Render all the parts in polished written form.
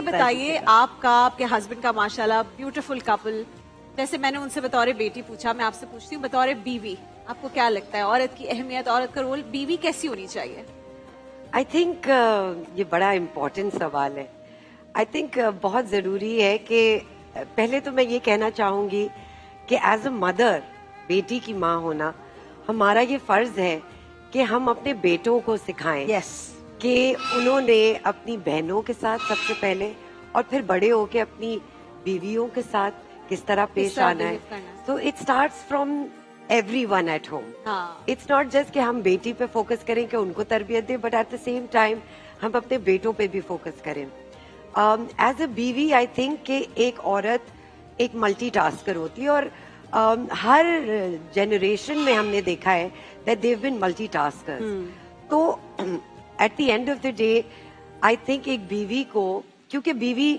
बताइए, आपका आपके हस्बैंड का माशाल्लाह ब्यूटीफुल कपल, जैसे मैंने उनसे बतौर बेटी पूछा, मैं आपसे पूछती हूँ बतौर बीवी, आपको क्या लगता है औरत की अहमियत, औरत का रोल, बीवी कैसी होनी चाहिए? आई थिंक ये बड़ा इम्पोर्टेंट सवाल है। आई थिंक बहुत ज़रूरी है कि पहले तो मैं ये कहना चाहूँगी कि एज अ मदर, बेटी की माँ होना, हमारा ये फ़र्ज़ है कि हम अपने बेटों को सिखाएं कि उन्होंने अपनी बहनों के साथ सबसे पहले और फिर बड़े होके अपनी बीवियों के साथ किस तरह पेश आना है। तो it starts from everyone at home. It's not just कि हम बेटी पे फोकस करें कि उनको तरबियत दें, but at the same time हम अपने बेटों पे भी फोकस करें। एज अ बीवी आई थिंक कि एक औरत एक मल्टीटास्कर होती है, और हर जनरेशन में हमने देखा है दैट देव बीन मल्टीटास्कर्स। तो at the end of the day I think एक बीवी को, क्योंकि बीवी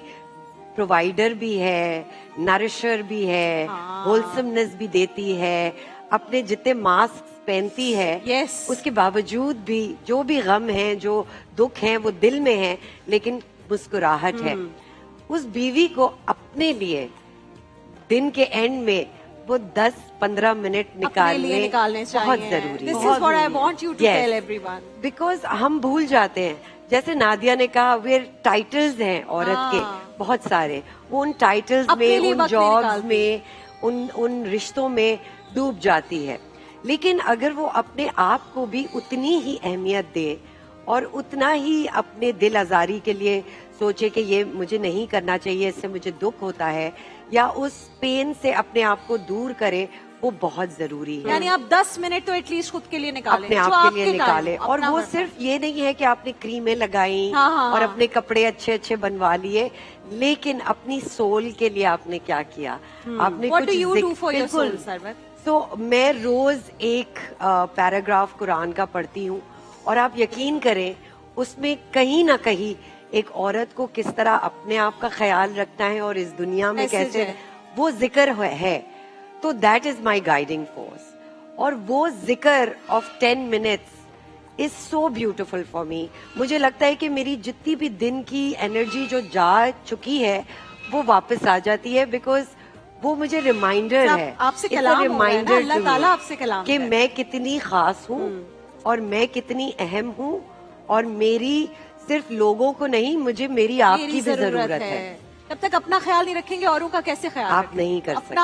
प्रोवाइडर भी है, नरिशर भी है, होलसमनेस भी देती है, अपने जितने मास्क पहनती है, उसके बावजूद भी जो भी गम है, जो दुख है, वो दिल में है, लेकिन मुस्कुराहट है। उस बीवी को अपने लिए दिन के एंड में वो 10-15 मिनट निकालने बहुत जरूरी है। बिकॉज हम भूल जाते हैं, जैसे नादिया ने कहा, वे टाइटल्स हैं औरत के बहुत सारे, वो उन टाइटल्स में, उन जॉब्स में, उन रिश्तों में डूब जाती है। लेकिन अगर वो अपने आप को भी उतनी ही अहमियत दे और उतना ही अपने दिल आजारी के लिए सोचे कि ये मुझे नहीं करना चाहिए, इससे मुझे दुख होता है, या उस पेन से अपने आप को दूर करे, वो बहुत जरूरी है। यानी आप 10 मिनट तो एटलीस्ट खुद के लिए निकालें, अपने आप के लिए निकालें। और वो सिर्फ ये नहीं है कि आपने क्रीमें लगाई और अपने कपड़े अच्छे अच्छे बनवा लिए, लेकिन अपनी सोल के लिए आपने क्या किया, आपने कुछ। तो मैं रोज एक पैराग्राफ कुरान का पढ़ती हूँ, और आप यकीन करें उसमें कहीं ना कहीं एक औरत को किस तरह अपने आप का ख्याल रखना है और इस दुनिया में कैसे, वो जिक्र है। तो that is my guiding force, और वो जिक्र of 10 minutes is so beautiful for me. मुझे लगता है कि मेरी जितनी भी दिन की एनर्जी जो जा चुकी है वो वापस आ जाती है, बिकॉज वो मुझे रिमाइंडर है, आपसे कलाम रिमाइंडर अल्लाह ताला आपसे कलाम कि मैं कितनी खास हूँ और मैं कितनी अहम हूँ, और मेरी सिर्फ लोगों को नहीं, मुझे मेरी आपकी भी जरूरत है। जब तक अपना ख्याल नहीं रखेंगे, औरों का कैसे ख्याल आप नहीं कर सकते।